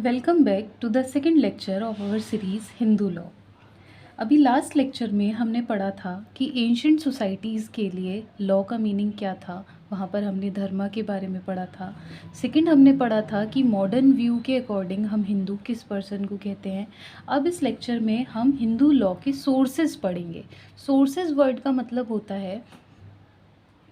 Welcome back to the second lecture of our series Hindu law. अभी last lecture में हमने पढ़ा था कि एंशंट सोसाइटीज़ के लिए लॉ का मीनिंग क्या था। वहाँ पर हमने धर्म के बारे में पढ़ा था। सेकंड हमने पढ़ा था कि मॉडर्न व्यू के अकॉर्डिंग हम हिंदू किस पर्सन को कहते हैं। अब इस लेक्चर में हम हिंदू लॉ के सोर्सेज पढ़ेंगे। सोर्सेज वर्ड का मतलब होता है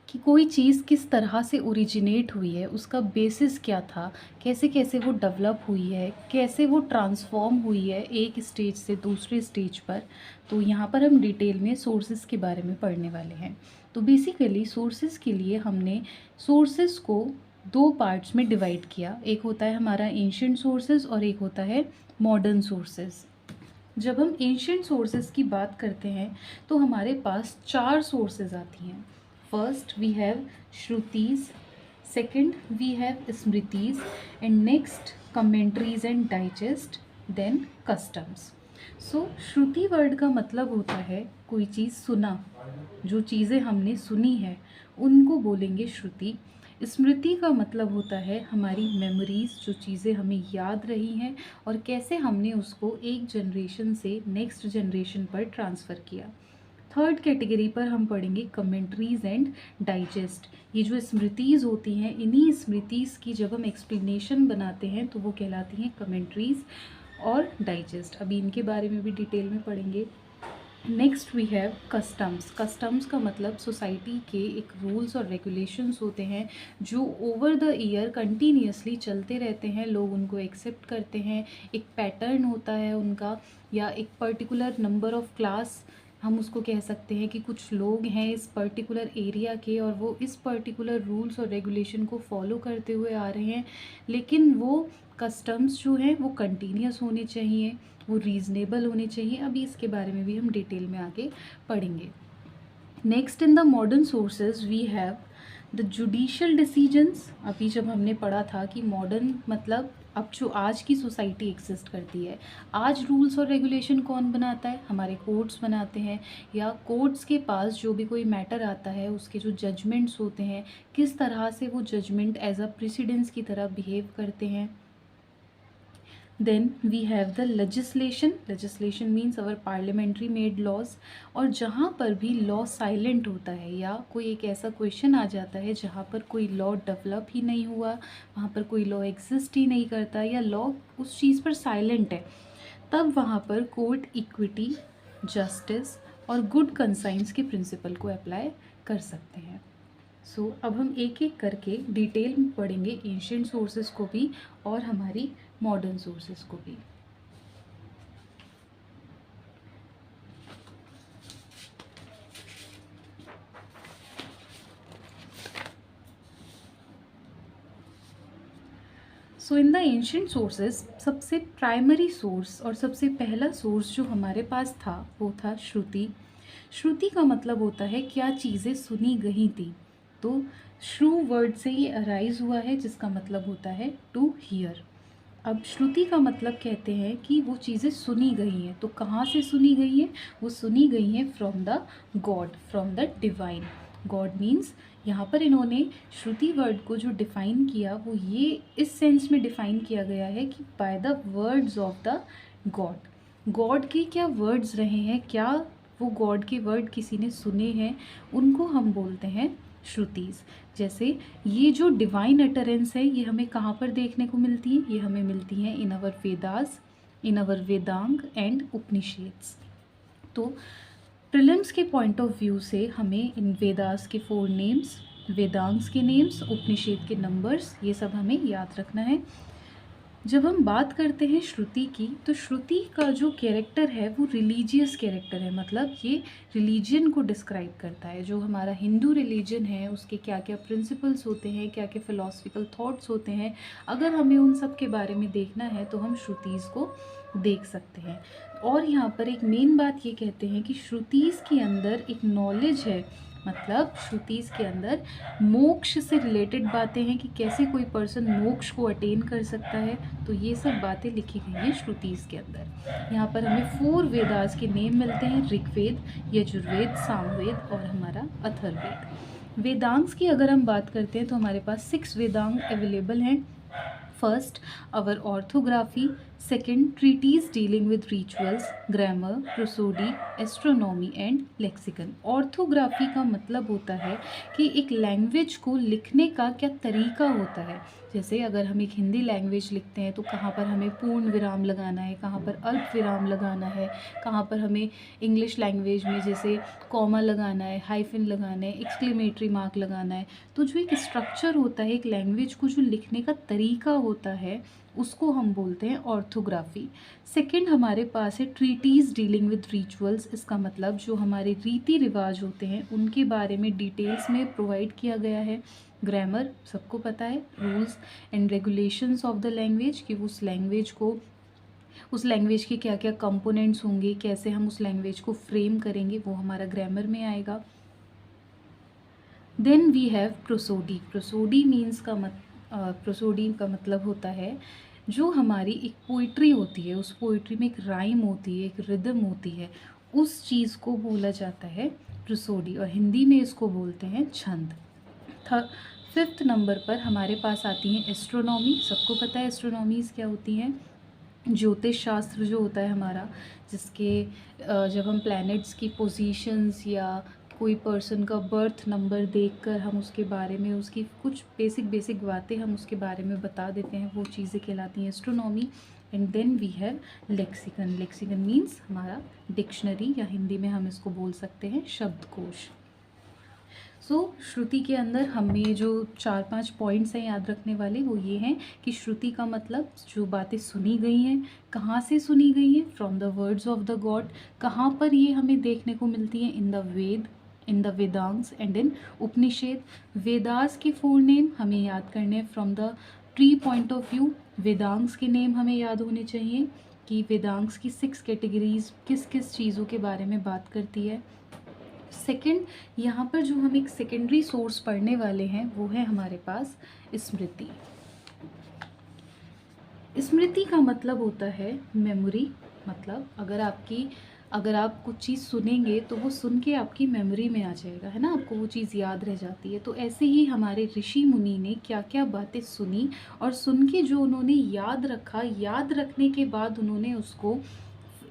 कि कोई चीज़ किस तरह से ओरिजिनेट हुई है, उसका बेसिस क्या था, कैसे कैसे वो डेवलप हुई है, कैसे वो ट्रांसफॉर्म हुई है एक स्टेज से दूसरे स्टेज पर। तो यहाँ पर हम डिटेल में सोर्सेज के बारे में पढ़ने वाले हैं। तो बेसिकली सोर्सेज के लिए हमने सोर्सेज को दो पार्ट्स में डिवाइड किया। एक होता है हमारा एंशिएंट सोर्सेज और एक होता है मॉडर्न सोर्सेज। जब हम एंशिएंट सोर्सेज की बात करते हैं तो हमारे पास चार सोर्सेज आती हैं। First we have Shrutis, second we have Smritis, and next commentaries and digest, then customs. So Shruti word का मतलब होता है कोई चीज़ सुना, जो चीज़ें हमने सुनी है उनको बोलेंगे श्रुति। स्मृति का मतलब होता है हमारी मेमोरीज़, जो चीज़ें हमें याद रही हैं और कैसे हमने उसको एक जनरेशन से नेक्स्ट जनरेशन पर ट्रांसफ़र किया। थर्ड कैटेगरी पर हम पढ़ेंगे कमेंट्रीज़ एंड डाइजेस्ट। ये जो स्मृतिज़ होती हैं, इन्हीं स्मृतिज़ की जब हम एक्सप्लेनेशन बनाते हैं तो वो कहलाती हैं कमेंट्रीज़ और डाइजेस्ट। अभी इनके बारे में भी डिटेल में पढ़ेंगे। Next we have customs. Customs का मतलब सोसाइटी के एक रूल्स और रेगुलेशंस होते हैं जो ओवर द ईयर कंटिन्यूसली चलते रहते हैं, लोग उनको एक्सेप्ट करते हैं। एक पैटर्न होता है उनका, या एक पर्टिकुलर नंबर ऑफ क्लास हम उसको कह सकते हैं कि कुछ लोग हैं इस पर्टिकुलर एरिया के और वो इस पर्टिकुलर रूल्स और रेगुलेशन को फॉलो करते हुए आ रहे हैं, लेकिन वो कस्टम्स जो हैं वो कंटिन्यूस होने चाहिए, वो रीज़नेबल होने चाहिए। अभी इसके बारे में भी हम डिटेल में आगे पढ़ेंगे। Next in the modern sources we have the judicial decisions. अभी जब हमने पढ़ा था कि मॉडर्न मतलब अब जो आज की सोसाइटी एग्जिस्ट करती है, आज रूल्स और रेगुलेशन कौन बनाता है? हमारे कोर्ट्स बनाते हैं, या कोर्ट्स के पास जो भी कोई मैटर आता है उसके जो जजमेंट्स होते हैं, किस तरह से वो जजमेंट एज अ प्रेसिडेंस की तरह बिहेव करते हैं। Then we have the legislation. Legislation means our parliamentary made laws. और जहाँ पर भी लॉ साइलेंट होता है या कोई एक ऐसा क्वेश्चन आ जाता है जहाँ पर कोई लॉ डेवलप ही नहीं हुआ, वहाँ पर कोई लॉ एग्जिस्ट ही नहीं करता, या लॉ उस चीज़ पर साइलेंट है, तब वहाँ पर कोर्ट इक्विटी, जस्टिस और गुड कंसाइंस के प्रिंसिपल को अप्लाई कर सकते हैं। सो अब हम एक एक करके डिटेल में पढ़ेंगे एंशिएंट सोर्सेज को भी और हमारी मॉडर्न सोर्सेज को भी। सो इन द एंशिएंट सोर्सेज सबसे प्राइमरी सोर्स और सबसे पहला सोर्स जो हमारे पास था वो था श्रुति। श्रुति का मतलब होता है क्या चीज़ें सुनी गई थी। तो श्रु वर्ड से ये अराइज हुआ है जिसका मतलब होता है टू हियर। अब श्रुति का मतलब कहते हैं कि वो चीज़ें सुनी गई हैं। तो कहाँ से सुनी गई हैं? वो सुनी गई हैं from the God, from the divine. God means यहाँ पर इन्होंने श्रुति वर्ड को जो डिफ़ाइन किया वो ये इस सेंस में डिफ़ाइन किया गया है कि by the words of the God. God के क्या वर्ड्स रहे हैं, क्या वो गॉड के वर्ड किसी ने सुने हैं, उनको हम बोलते हैं श्रुतिज। जैसे ये जो डिवाइन अटरेंस है ये हमें कहाँ पर देखने को मिलती है? ये हमें मिलती हैं इन अवर वेदास, इन अवर वेदांग एंड उपनिषेद्स। तो प्रिलिम्स के पॉइंट ऑफ व्यू से हमें इन वेदास के 4 नेम्स, वेदांग्स के नेम्स, उपनिषेद के नंबर्स, ये सब हमें याद रखना है। जब हम बात करते हैं श्रुति की, तो श्रुति का जो कैरेक्टर है वो रिलीजियस कैरेक्टर है। मतलब ये रिलीजन को डिस्क्राइब करता है। जो हमारा हिंदू रिलीजन है उसके क्या क्या प्रिंसिपल्स होते हैं, क्या क्या फिलॉसफिकल थॉट्स होते हैं, अगर हमें उन सब के बारे में देखना है तो हम श्रुतिज़ को देख सकते हैं। और यहाँ पर एक मेन बात ये कहते हैं कि श्रुतिज़ के अंदर एक नॉलेज है। मतलब श्रुतिज़ के अंदर मोक्ष से रिलेटेड बातें हैं कि कैसे कोई पर्सन मोक्ष को अटेन कर सकता है। तो ये सब बातें लिखी गई हैं श्रुतिज़ के अंदर। यहाँ पर हमें 4 वेदास के नेम मिलते हैं, ऋग्वेद, यजुर्वेद, सामवेद और हमारा अथर्ववेद। वेदांग्स की अगर हम बात करते हैं तो हमारे पास 6 वेदांग अवेलेबल हैं। First, our orthography. Second, treatise dealing with rituals, grammar, prosody, astronomy and lexicon. Orthography का मतलब होता है कि एक लैंग्वेज को लिखने का क्या तरीका होता है। जैसे अगर हम एक हिंदी लैंग्वेज लिखते हैं तो कहाँ पर हमें पूर्ण विराम लगाना है, कहाँ पर अल्प विराम लगाना है, कहाँ पर हमें इंग्लिश लैंग्वेज में जैसे कॉमा लगाना है, हाइफन लगाना है, एक्सक्लेमेटरी मार्क लगाना है। तो जो एक स्ट्रक्चर होता है एक लैंग्वेज को जो लिखने का तरीका होता है उसको हम बोलते हैं ऑर्थोग्राफी। सेकंड हमारे पास है ट्रीटीज़ डीलिंग विद रिचुअल्स। इसका मतलब जो हमारे रीति रिवाज होते हैं उनके बारे में डिटेल्स में प्रोवाइड किया गया है। ग्रामर सबको पता है, rules and regulations of the language, कि उस लैंग्वेज के क्या क्या कंपोनेंट्स होंगे, कैसे हम उस लैंग्वेज को फ्रेम करेंगे, वो हमारा ग्रामर में आएगा। Then we have prosody. Prosody का मतलब होता है जो हमारी एक पोइट्री होती है, उस पोइट्री में एक राइम होती है, एक रिदम होती है, उस चीज़ को बोला जाता है प्रोसोडी, और हिंदी में इसको बोलते हैं छंद। फिफ्थ नंबर पर हमारे पास आती हैं एस्ट्रोनॉमी। सबको पता है एस्ट्रोनॉमीज़ क्या होती हैं। ज्योतिष शास्त्र जो होता है हमारा, जिसके जब हम प्लैनेट्स की पोजीशंस या कोई पर्सन का बर्थ नंबर देखकर हम उसके बारे में उसकी कुछ बेसिक बातें हम उसके बारे में बता देते हैं, वो चीज़ें कहलाती हैं astronomy. And then we have lexicon. Lexicon means हमारा डिक्शनरी, या हिंदी में हम इसको बोल सकते हैं शब्दकोश। श्रुति के अंदर हमें जो 4-5 पॉइंट्स हैं याद रखने वाले, वो ये हैं कि श्रुति का मतलब जो बातें सुनी गई हैं, कहाँ से सुनी गई हैं, from the words of the god. कहाँ पर ये हमें देखने को मिलती हैं, in the Veda, in the Vedangas and in Upanishad. Vedas के 4 नेम हमें याद करने हैं from the tree point of view. Vedangas के नेम हमें याद होने चाहिए कि वेदांग्स की 6 कैटेगरीज किस किस चीज़ों के बारे में बात करती है। सेकंड, यहाँ पर जो हम एक सेकेंडरी सोर्स पढ़ने वाले हैं वो है हमारे पास स्मृति। स्मृति का मतलब होता है मेमोरी। मतलब अगर आप कुछ चीज़ सुनेंगे तो वो सुन के आपकी मेमोरी में आ जाएगा, है ना, आपको वो चीज़ याद रह जाती है। तो ऐसे ही हमारे ऋषि मुनि ने क्या क्या बातें सुनी और सुन के जो उन्होंने याद रखा, याद रखने के बाद उन्होंने उसको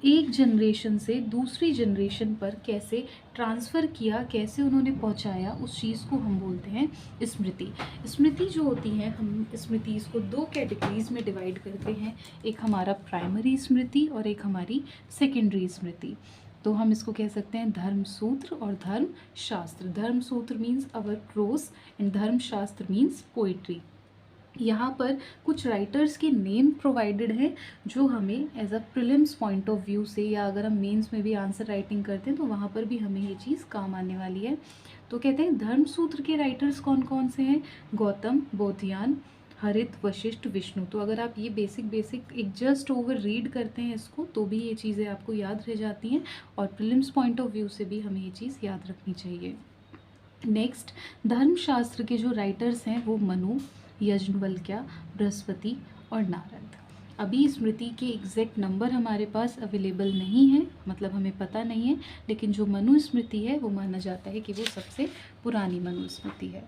एक जनरेशन से दूसरी जनरेशन पर कैसे ट्रांसफ़र किया, कैसे उन्होंने पहुंचाया, उस चीज़ को हम बोलते हैं स्मृति। स्मृति जो होती है, हम स्मृति को 2 कैटेगरीज में डिवाइड करते हैं। एक हमारा प्राइमरी स्मृति और एक हमारी सेकेंडरी स्मृति। तो हम इसको कह सकते हैं धर्म सूत्र और धर्म शास्त्र। धर्म सूत्र मीन्स अवर प्रोस एंड धर्म शास्त्र मीन्स पोइट्री। यहाँ पर कुछ राइटर्स के नेम प्रोवाइडेड हैं जो हमें as a prelims point of view से, या अगर हम मेंस में भी आंसर राइटिंग करते हैं तो वहाँ पर भी हमें ये चीज़ काम आने वाली है। तो कहते हैं धर्मसूत्र के राइटर्स कौन कौन से हैं। गौतम, बोधियान, हरित, वशिष्ठ, विष्णु। तो अगर आप ये बेसिक एक जस्ट ओवर रीड करते हैं इसको तो भी ये चीज़ें आपको याद रह जाती हैं, और प्रीलिम्स पॉइंट ऑफ व्यू से भी हमें ये चीज़ याद रखनी चाहिए। नेक्स्ट, धर्मशास्त्र के जो राइटर्स हैं वो मनु, यज्ञवल्क्य, बृहस्पति और नारद। अभी स्मृति के एग्जैक्ट नंबर हमारे पास अवेलेबल नहीं है, मतलब हमें पता नहीं है, लेकिन जो मनु स्मृति है वो माना जाता है कि वो सबसे पुरानी मनु स्मृति है।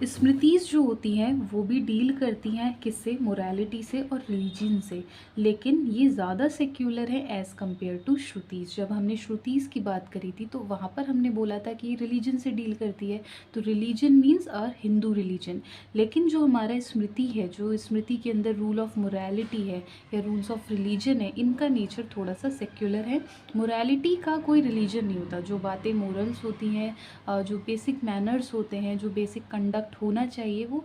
स्मृतिज़ जो होती हैं वो भी डील करती हैं किससे, मोरालिटी से और रिलीजन से, लेकिन ये ज़्यादा सेक्युलर है एज़ कम्पेयर टू श्रुतिज़। जब हमने श्रुतिज़ की बात करी थी तो वहाँ पर हमने बोला था कि रिलीजन से डील करती है, तो religion means our Hindu religion. लेकिन जो हमारा स्मृति है, जो स्मृति के अंदर रूल ऑफ मोरालिटी है या रूल्स ऑफ रिलीजन है, इनका नेचर थोड़ा सा सेक्युलर है। मोरालिटी का कोई रिलीजन नहीं होता। जो बातें मोरल्स होती हैं, जो बेसिक मैनर्स होते हैं, जो बेसिक कंडक्ट होना चाहिए, वो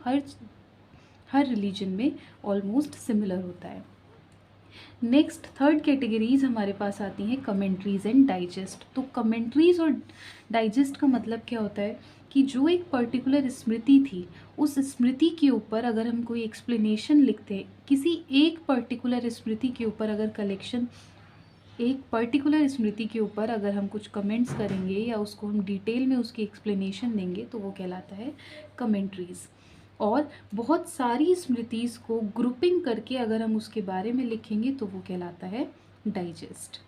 हर रिलीजन में ऑलमोस्ट सिमिलर होता है। नेक्स्ट, थर्ड कैटेगरीज हमारे पास आती हैं कमेंट्रीज एंड डाइजेस्ट। तो कमेंट्रीज और डाइजेस्ट का मतलब क्या होता है कि जो एक पर्टिकुलर स्मृति थी, उस स्मृति के ऊपर अगर हम कोई एक्सप्लेनेशन लिखते हैं, किसी एक पर्टिकुलर स्मृति के ऊपर अगर एक पर्टिकुलर स्मृति के ऊपर अगर हम कुछ कमेंट्स करेंगे या उसको हम डिटेल में उसकी एक्सप्लेनेशन देंगे तो वो कहलाता है कमेंट्रीज़। और बहुत सारी स्मृतिज़ को ग्रुपिंग करके अगर हम उसके बारे में लिखेंगे तो वो कहलाता है डाइजेस्ट।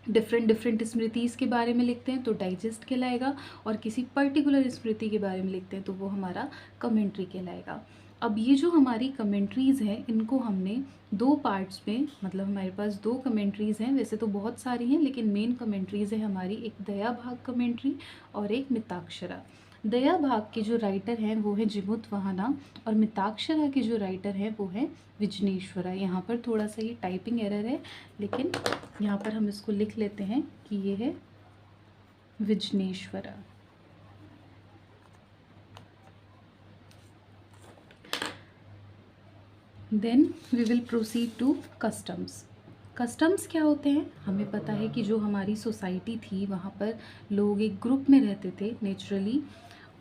डिफरेंट डिफरेंट स्मृतिज़ के बारे में लिखते हैं तो डाइजेस्ट कहलाएगा, और किसी पर्टिकुलर स्मृति के बारे में लिखते हैं तो वो हमारा कमेंट्री कहलाएगा। अब ये जो हमारी कमेंट्रीज़ हैं इनको हमने दो पार्ट्स में, मतलब हमारे पास दो कमेंट्रीज़ हैं, वैसे तो बहुत सारी हैं लेकिन मेन कमेंट्रीज़ है हमारी, एक दया भाग कमेंट्री और एक मिताक्षरा। दया भाग के जो राइटर हैं वो हैं जिमुतवाहना, और मिताक्षरा के जो राइटर हैं वो हैं विजनेश्वरा। यहाँ पर थोड़ा सा ये टाइपिंग एरर है, लेकिन यहाँ पर हम इसको लिख लेते हैं कि ये है विजनेश्वरा। Then we will proceed to customs. Customs क्या होते हैं? हमें पता है कि जो हमारी सोसाइटी थी वहाँ पर लोग एक ग्रुप में रहते थे नेचुरली,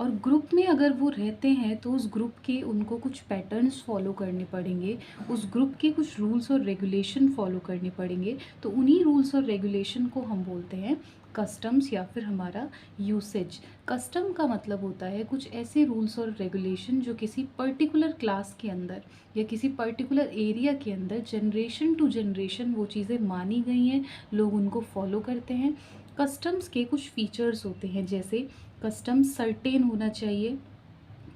और ग्रुप में अगर वो रहते हैं तो उस ग्रुप के उनको कुछ पैटर्न्स फॉलो करने पड़ेंगे, उस ग्रुप के कुछ रूल्स और रेगुलेशन फॉलो करने पड़ेंगे। तो उन्हीं रूल्स और रेगुलेशन को हम बोलते हैं कस्टम्स या फिर हमारा यूसेज। कस्टम का मतलब होता है कुछ ऐसे रूल्स और रेगुलेशन जो किसी पर्टिकुलर क्लास के अंदर या किसी पर्टिकुलर एरिया के अंदर जनरेशन टू जनरेशन वो चीज़ें मानी गई हैं, लोग उनको फॉलो करते हैं। कस्टम्स के कुछ फीचर्स होते हैं, जैसे कस्टम सर्टेन होना चाहिए,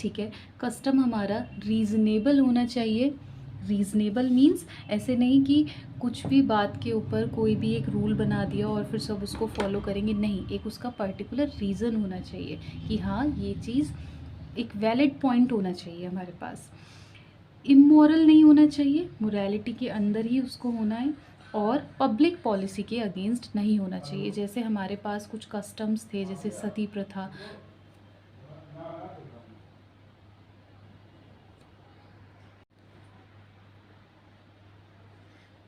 ठीक है। कस्टम हमारा रीज़नेबल होना चाहिए। रीज़नेबल मीन्स ऐसे नहीं कि कुछ भी बात के ऊपर कोई भी एक रूल बना दिया और फिर सब उसको फॉलो करेंगे, नहीं, एक उसका पर्टिकुलर रीज़न होना चाहिए कि हाँ ये चीज़ एक वैलिड पॉइंट होना चाहिए हमारे पास। इमोरल नहीं होना चाहिए, मोरालिटी के अंदर ही उसको होना है, और पब्लिक पॉलिसी के अगेंस्ट नहीं होना चाहिए। जैसे हमारे पास कुछ कस्टम्स थे, जैसे सती प्रथा,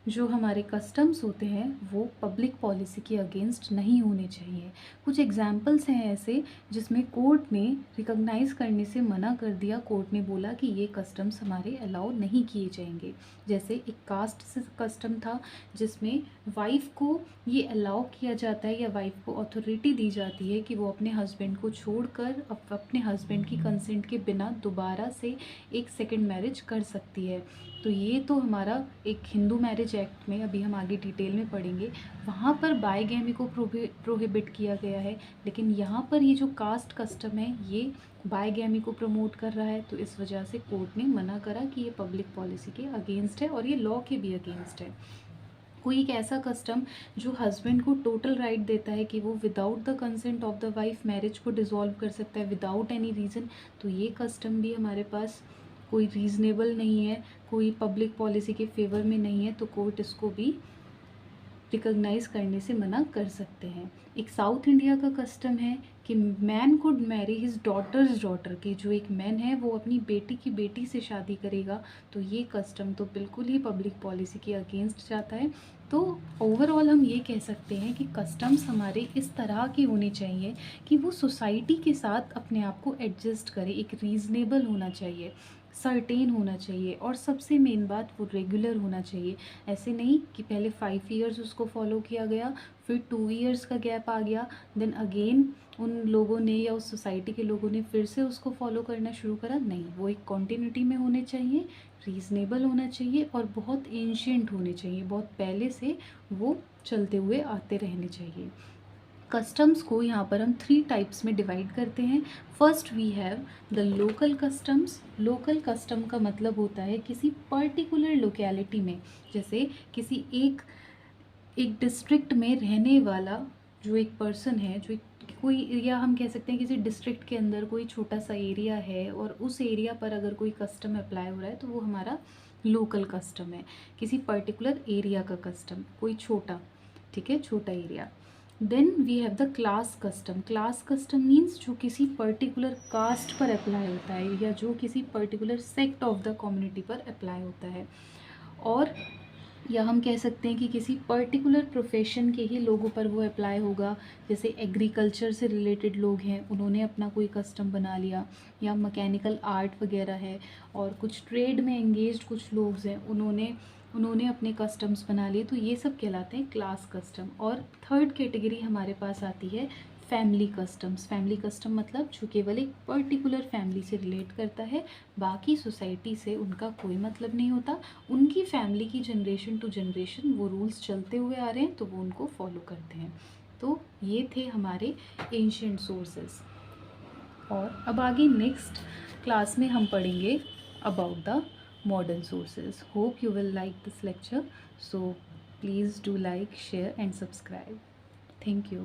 जो हमारे कस्टम्स होते हैं वो पब्लिक पॉलिसी के अगेंस्ट नहीं होने चाहिए। कुछ एग्जाम्पल्स हैं ऐसे जिसमें कोर्ट ने रिकॉग्नाइज़ करने से मना कर दिया, कोर्ट ने बोला कि ये कस्टम्स हमारे अलाउ नहीं किए जाएंगे। जैसे एक कास्ट से कस्टम था जिसमें वाइफ को ये अलाउ किया जाता है या वाइफ को अथॉरिटी दी जाती है कि वो अपने हस्बैंड को छोड़कर अपने हस्बैंड की कंसेंट के बिना दोबारा से एक सेकेंड मैरिज कर सकती है। तो ये तो हमारा एक हिंदू मैरिज एक्ट में, अभी हम आगे डिटेल में पढ़ेंगे, वहाँ पर बाईगैमी को प्रोहिबिट किया गया है। लेकिन यहाँ पर ये जो कास्ट कस्टम है ये बाईगैमी को प्रमोट कर रहा है, तो इस वजह से कोर्ट ने मना करा कि ये पब्लिक पॉलिसी के अगेंस्ट है और ये लॉ के भी अगेंस्ट है। कोई एक ऐसा कस्टम जो हस्बैंड को टोटल राइट देता है कि वो without the consent of the wife marriage को डिसॉल्व कर सकता है विदाउट एनी रीज़न, तो ये कस्टम भी हमारे पास कोई रीज़नेबल नहीं है, कोई पब्लिक पॉलिसी के फेवर में नहीं है, तो कोर्ट इसको भी रिकॉग्नाइज़ करने से मना कर सकते हैं। एक साउथ इंडिया का कस्टम है कि man could marry his daughter's daughter, कि जो एक मैन है वो अपनी बेटी की बेटी से शादी करेगा, तो ये कस्टम तो बिल्कुल ही पब्लिक पॉलिसी के अगेंस्ट जाता है। तो ओवरऑल हम ये कह सकते हैं कि कस्टम्स हमारे इस तरह के होने चाहिए कि वो सोसाइटी के साथ अपने आप को एडजस्ट करे, एक रीज़नेबल होना चाहिए, सर्टेन होना चाहिए, और सबसे मेन बात वो रेगुलर होना चाहिए। ऐसे नहीं कि पहले 5 ईयर्स उसको फॉलो किया गया, फिर 2 ईयर्स का गैप आ गया, देन अगेन उन लोगों ने या उस सोसाइटी के लोगों ने फिर से उसको फॉलो करना शुरू करा। नहीं, वो एक कॉन्टिन्यूटी में होने चाहिए, रीज़नेबल होना चाहिए और बहुत एंशियंट होने चाहिए, बहुत पहले से वो चलते हुए आते रहने चाहिए। कस्टम्स को यहाँ पर हम 3 टाइप्स में डिवाइड करते हैं। First we have the local customs. Local custom का मतलब होता है किसी पर्टिकुलर लोकेलिटी में, जैसे किसी एक डिस्ट्रिक्ट में रहने वाला जो एक पर्सन है, जो कोई, या हम कह सकते हैं किसी डिस्ट्रिक्ट के अंदर कोई छोटा सा एरिया है और उस एरिया पर अगर कोई कस्टम अप्लाई हो रहा है तो वो हमारा लोकल कस्टम है। किसी पर्टिकुलर एरिया का कस्टम, कोई छोटा, ठीक है, छोटा area. Then we have the class custom. Class custom means जो किसी पर्टिकुलर कास्ट पर अप्लाई होता है या जो किसी particular sect of the community पर अप्लाई होता है, और या हम कह सकते हैं कि किसी पर्टिकुलर प्रोफेशन के ही लोगों पर वो अप्लाई होगा। जैसे एग्रीकल्चर से रिलेटेड लोग हैं, उन्होंने अपना कोई कस्टम बना लिया, या मैकेनिकल आर्ट वगैरह है, और कुछ ट्रेड में एंगेज्ड कुछ लोग हैं, उन्होंने अपने कस्टम्स बना लिए, तो ये सब कहलाते हैं क्लास कस्टम। और थर्ड कैटेगरी हमारे पास आती है फैमिली कस्टम्स, फैमिली कस्टम मतलब जो केवल एक पर्टिकुलर फैमिली से रिलेट करता है, बाकी सोसाइटी से उनका कोई मतलब नहीं होता, उनकी फैमिली की जनरेशन टू जनरेशन वो रूल्स चलते हुए आ रहे हैं तो वो उनको फॉलो करते हैं। तो ये थे हमारे एंशिएंट सोर्सेस। और अब आगे नेक्स्ट क्लास में हम पढ़ेंगे about the modern sources. Hope you will like this lecture. So please do like, share and subscribe. Thank you.